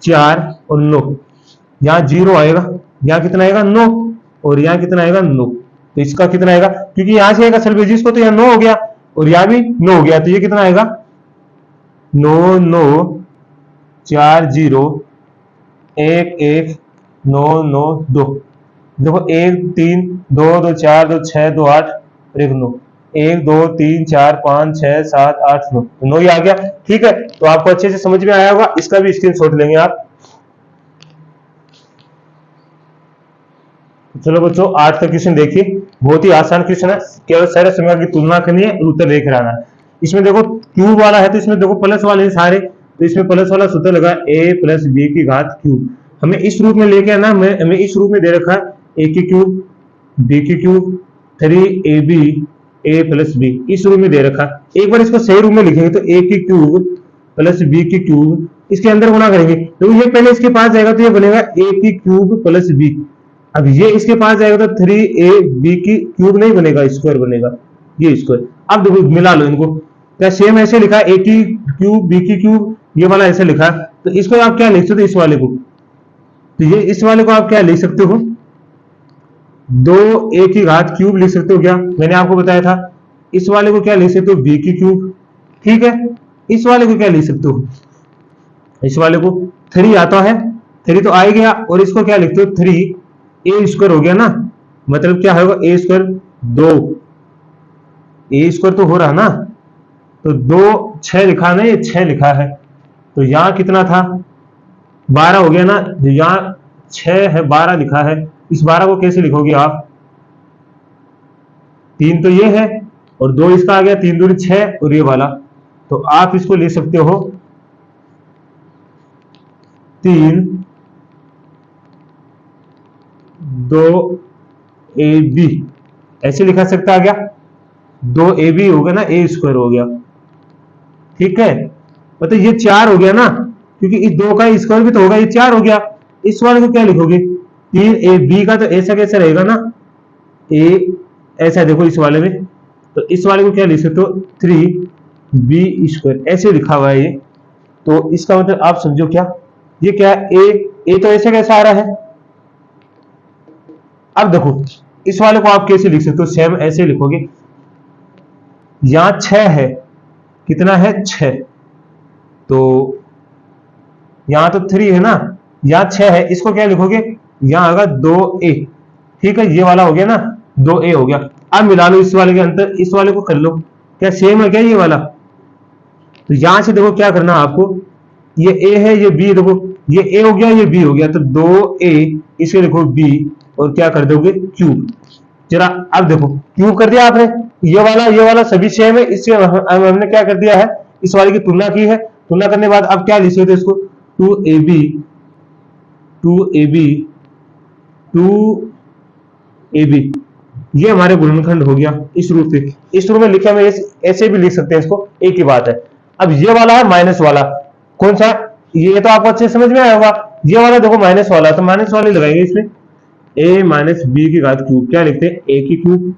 4 और 9। यहाँ 0 आएगा, यहाँ कितना आएगा? 9। और यहाँ कितना आएगा? 9। तो इसका कितना आएगा? क्योंकि यहां से एक असल भेजी इसको, तो यहाँ 9 हो गया और यहाँ भी 9 हो गया। तो ये कितना आएगा? 9 9 4 0 1 1 9 9 2। देखो 1 3 2 2 4 2 6 2 8 और 1 9। 1 2 3 4 5 6 7 8 9, 9 ही आ गया। ठीक है। तो आपको अच्छे से समझ में आया होगा। इसका भी स्क्रीनशॉट लेंगे आप। चलो बच्चों 8 का क्वेश्चन देखिए। बहुत ही आसान क्वेश्चन है। केवल सारे समय की तुलना करनी है और उत्तर देख रहा है। इसमें देखो क्यूब वाला है तो इसमें देखो प्लस वाले सारे, तो इसमें प्लस वाला सूत्र लगा a प्लस बी की घात क्यूब। हमें इस रूप में लेके आना। हमें इस रूप में दे रखा है a की क्यूब b की cube 3ab a plus b, इस रूप में दे रखा है। एक बार इसको सही रूप में लिखेंगे तो a की क्यूब प्लस b की क्यूब, इसके अंदर गुणा करेंगे तो ये पहले इसके पास जाएगा तो ये बनेगा a की क्यूब प्लस b। अब ये इसके पास जाएगा तो 3ab की क्यूब नहीं बनेगा, स्क्वायर बनेगा, ये स्क्वायर। अब देखो मिला लो इनको। क्या सेम ऐसे लिखा है? a की क्यूब b की क्यूब, ये वाला ऐसे लिखा है। तो इसको आप क्या लिख सकते हो? इस वाले को, तो ये इस वाले को आप क्या लिख सकते हो? 2a की घात क्यूब लिख सकते हो क्या? मैंने आपको बताया था। इस वाले को क्या लिख सकते हो? b की क्यूब। ठीक है। इस वाले को क्या लिख सकते हो? इस वाले को 3 आता है, 3 तो आ ही गया। और इसको क्या लिखते हो? 3a स्क्वायर हो गया ना, मतलब क्या होगा? a स्क्वायर 2, a स्क्वायर तो हो रहा ना, तो 2 6 लिखा ना, ये 6 लिखा है। तो यहां कितना था? 12 हो गया ना। यहां 6 है, 12 लिखा है। इस 12 को कैसे लिखोगे आप? 3 तो ये है और 2 इसका आ गया, 3 दूनी 6 और ये वाला। तो आप इसको लिख सकते हो 3 2ab, ऐसे लिखा सकता आ गया। 2ab हो गया ना, a स्क्वायर हो गया। ठीक है। मतलब ये 4 हो गया ना, क्योंकि इस 2 का स्क्वायर भी तो होगा, ये 4 हो गया। इस वाले को क्या लिखोगे? 3ab का तो ऐसा कैसे रहेगा ना, a ऐसा देखो इस वाले में, तो इस वाले को क्या लिख सकते हो 3b², ऐसे लिखा हुआ है ये। तो इसका मतलब आप समझो क्या, ये क्या है ए तो ऐसे कैसा आ रहा है। अब देखो इस वाले को आप कैसे लिख सकते हो, सेम ऐसे लिखोगे, यहां 6 है, कितना है 6, तो यहां तो 3 है ना, यहां 6 है, इसको क्या लिखोगे, यहां आएगा 2a। ठीक है, ये वाला हो गया ना, 2a हो गया। अब मिला लो इस वाले के अंतर, इस वाले को कर लो, क्या सेम है क्या ये वाला। तो यहां से देखो क्या करना है आपको, ये a है ये b, देखो ये a हो गया ये b हो गया, तो 2a इसे देखो b और क्या कर दोगे क्यूब। जरा अब देखो क्यूब कर दिया आपने, ये वाला सभी सेम है, इससे हमने क्या कर दिया है, इस वाले की तुलना की है। तुलना करने के बाद अब क्या लिख सकते इसको 2ab 2ab ये हमारे गुणनखंड हो गया इस रूप से। इस रूप में लिखा में ऐसे भी लिख सकते हैं इसको, एक ही बात है। अब ये वाला है माइनस वाला, कौन सा, ये तो आपको अच्छे समझ में आया होगा। ये वाला देखो माइनस वाला, तो माइनस वाले लगाएंगे इसमें, a माइनस बी की घात क्यूब, क्या लिखते हैं a की क्यूब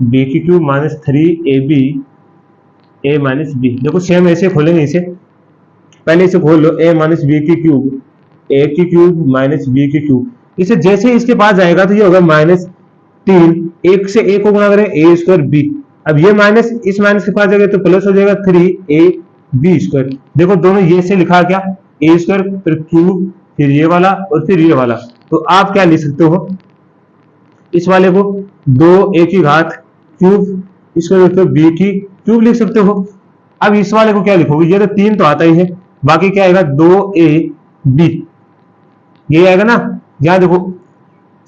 b की cube minus 3ab a minus b. देखो सेम ऐसे खोलेंगे इसे, पहले इसे खोल लो, a माइनस बी की क्यूब a की क्यूब माइनस बी की क्यूब। इसे जैसे इसके पास जाएगा तो ये होगा -3, एक से a को गुणा करें a²b। अब ये माइनस इस माइनस के पास जाएगा तो प्लस हो जाएगा 3ab²। देखो दोनों ये से लिखा क्या a² फिर क्यूब फिर ये वाला और फिर ये वाला। तो आप क्या लिख सकते हो, इस वाले को 2a की घात क्यूब, इसको लिखते हो b की क्यूब लिख सकते हो। अब इस वाले को क्या लिखोगे, ये तो 3 तो आता ही है, बाकी क्या आएगा 2ab, ये आएगा ना। यहां देखो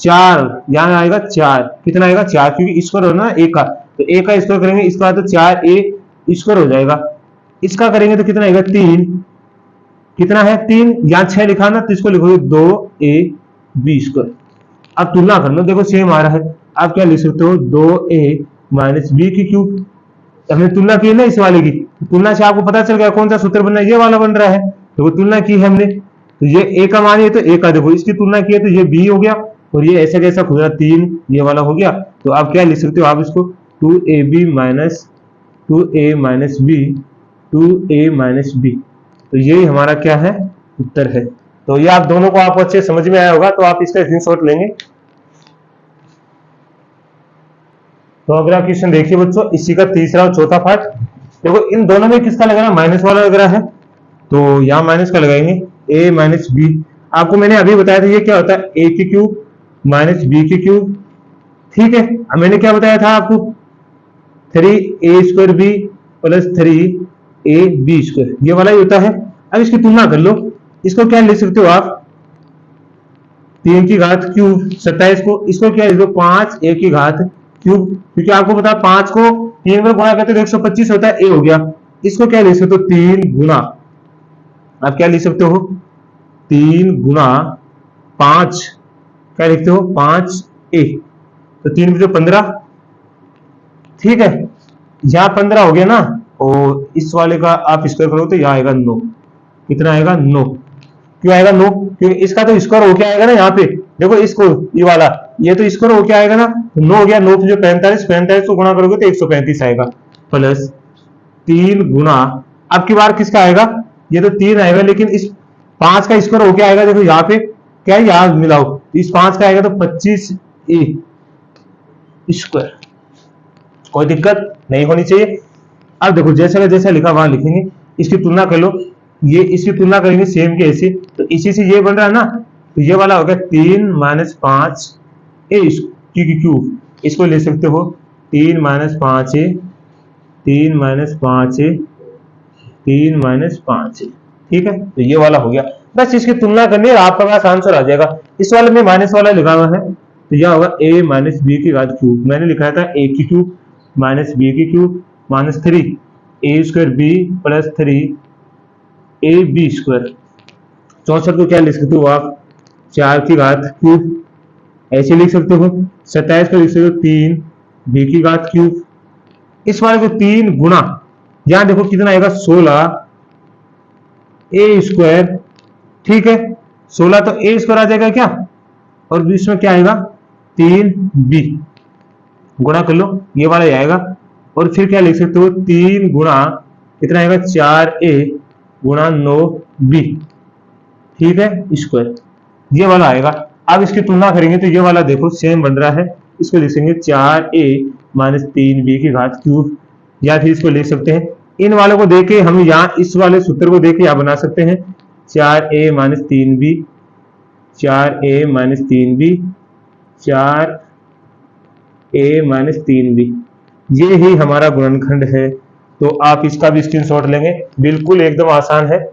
4, यहां आएगा 4, कितना आएगा 4, क्योंकि स्क्वायर हो ना a का, तो a का स्क्वायर करेंगे इसका तो 4a² हो जाएगा। इसका करेंगे तो कितना आएगा 3, कितना है 3, यहां 6 लिखा ना, तो इसको लिखोगे 2ab²। अब तुलना कर लो, देखो सेम आ रहा है। आप क्या लिख सकते हो 2a माइनस बी की क्यूब, हमने तुलना की है ना इस वाले की, तुलना से आपको पता चल गया कौन सा सूत्र बनना है, ये वाला बन रहा है। देखो तुलना की है हमने, तो ये a का मान है तो a का, देखो इसकी तुलना की है तो ये b हो गया, और ये ऐसा कैसा खुला 3, ये वाला हो गया। तो आप क्या लिख सकते हो, आप इसको 2a minus b 2a minus b। तो यही हमारा क्या है उत्तर है। तो ये आप दोनों को आपको अच्छे समझ में आया होगा, तो आप इसका स्क्रीनशॉट लेंगे। तो अगला क्वेश्चन देखिए बच्चों, इसी का तीसरा और चौथा पार्ट। देखो इन दोनों में किसका लग रहा है, माइनस वाला लग रहा है, तो यहाँ माइनस का लगाएंगे a माइनस बी। आपको मैंने अभी बताया था ये क्या होता है a की क्यूब माइनस बी की क्यूब। ठीक है, अब मैंने क्या बताया था आपको 3a² b प्लस 3ab², ये वाला ही होता है। अब इसकी तुलना कर लो, इसको क्या लिख सकते हो आप 3 की घात क्यूब 27 को, इसको क्या लिख दो 5a की घात क्यूब, क्योंकि आपको पता है 5 को 3 में गुणा करते तो 125 होता है, a हो गया। इसको क्या लिख सकते हो 3 गुना, आप क्या लिख सकते हो 3 गुना 5, क्या लिखते हो 5a, तो 3 में 15। ठीक है, यहाँ 15 हो गया ना, और इस वाले का आप स्क्वायर करो तो यहाँ आएगा 9, कितना आएगा 9। क्यों आएगा 9, क्योंकि इसका तो स्क्वायर होके आएगा ना, यहाँ पे देखो इसको ये वाला ये तो स्क्वायर होके आएगा ना, तो 9 हो गया, 9 जो 45 को गुणा करोगे तो 135 आएगा, प्लस 3 गुना, अब की बार किसका आएगा, ये तो 3 आएगा, लेकिन इस 5 का स्क्वायर होके आएगा, देखो यहाँ पे क्या है यहाँ मिलाओ, इस 5 का आएगा तो 25a², कोई दिक्कत नहीं होनी चाहिए। अब देखो जैसा जैसा लिखा वहां लिखेंगे, इसकी तुलना कर लो, ये इसकी तुलना करेंगे सेम के ऐसे, तो इसी से ये बन रहा है ना, तो ये वाला होगा 3 माइनस 5a की क्यूब, इसको ले सकते हो 3 minus 5a 3 minus 5a 3 minus 5a। ठीक है, तो ये वाला हो गया, बस इसकी तुलना करनी है, आपका पास आंसर आ जाएगा। इस वाले में माइनस वाला लिखा हुआ है, तो यह होगा a माइनस बी की घात क्यूब, मैंने लिखा था a की क्यूब माइनस बी की cube minus 3a² b plus 3ab²। 64 को क्या लिख सकते हो आप 4 की घात क्यूब, ऐसे लिख सकते हो। 27 को लिख सकते हो 3b की घात क्यूब। इस वाले को 3 गुना, यहां देखो कितना आएगा 16a²। ठीक है, 16 तो a² आ जाएगा क्या, और बीच में क्या आएगा 3b, गुणा कर लो, ये वाला ही आएगा। और फिर क्या लिख सकते हो, 3 गुणा कितना आएगा, 4a गुणा 9b, ठीक है, स्क्वायर, ये वाला आएगा। अब इसकी तुलना करेंगे तो ये वाला देखो सेम बन रहा है, इसको लिखेंगे 4a माइनस 3b की घात क्यूब, या फिर इसको लिख सकते हैं, इन वालों को देके हम यहाँ इस वाले सूत्र को देके यहाँ बना सकते हैं 4a minus 3b, 4a minus 3b, 4a minus 3b, ये ही हमारा गुणनखंड है। तो आप इसका भी स्क्रीनशॉट लेंगे, बिल्कुल एकदम आसान है।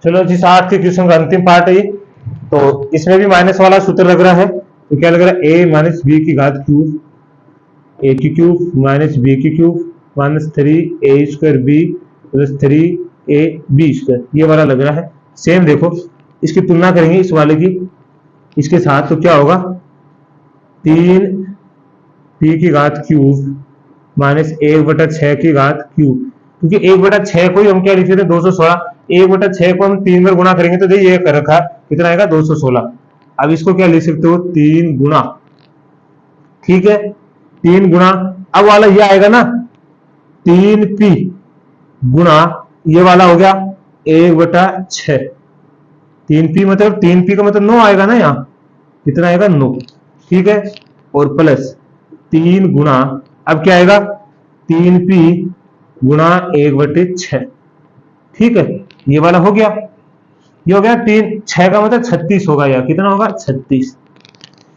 चलो जी, 7 के क्वेश्चन का अंतिम पार्ट है ये। तो इसमें भी माइनस वाला सूत्र लग रहा है, तो क्या लग रहा है, a माइनस बी की घात क्यूब, a की क्यूब माइनस b की cube minus 3a square b plus 3ab square, ये वाला लग रहा है। सेम देखो, इसकी तुलना करेंगे इस वाले की इसके साथ, तो क्या होगा, 3p की घात क्यूब माइनस 1/6 की घात क्यूब, क्योंकि 1/6 को ही हम क्या लिख सकते हैं, 216, 1/6 को हम 3 बार गुणा करेंगे तो ये कर रखा, कितना आएगा, 216। अब इसको क्या लिख सकते हो, 3 गुणा, ठीक है, 3 गुणा, अब वाला ये आएगा ना, 3p गुणा, ये वाला हो गया 1/6, 3p मतलब 3p का मतलब 9 आएगा ना, यहाँ कितना आएगा, 9, ठीक है, और प्लस 3 गुणा, अब क्या आएगा, 3p गुणा 1/6, ठीक है, ये वाला हो गया, ये हो गया 6 का मतलब 36 होगा, या कितना होगा, 36,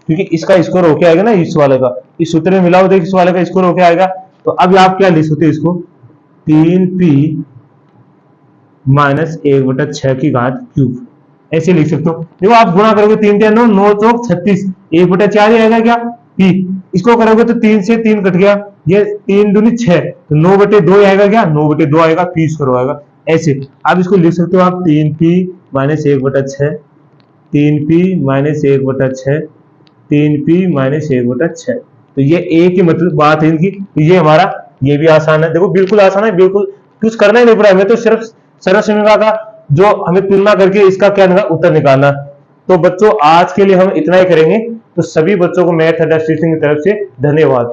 क्योंकि इसका स्कोर होके आएगा ना इस वाले का, इस सूत्र में मिलाओ देख, इस वाले का स्कोर होके आएगा। तो अब आप क्या लिख सकते हो इसको, 3p माइनस 1/6 की घात क्यूब, ऐसे लिख सकते हो। देखो आप गुणा करोगे 3 × 9 9 चौक 36, 1/4 ही आएगा क्या, p, इसको करोगे तो 3 से 3 कट गया, ये 3 दूनी 6, तो 9/2 आएगा क्या, 9/2 आएगा, p स्क्वायर आएगा, ऐसे आप इसको लिख सकते हो आप 3p minus 1/6, 3p minus 1/6, 3p minus 1/6। तो ये एक ही मतलब बात है इनकी, ये हमारा, ये भी आसान है, देखो बिल्कुल आसान है, बिल्कुल कुछ करना ही नहीं पड़ा हमें, तो सिर्फ सरल सीमा का जो हमें तुलना करके इसका क्या निकालना, उत्तर निकालना। तो बच्चों आज के लिए हम इतना ही करेंगे, तो सभी बच्चों को मैथ अड्डा टीचिंग की तरफ से धन्यवाद।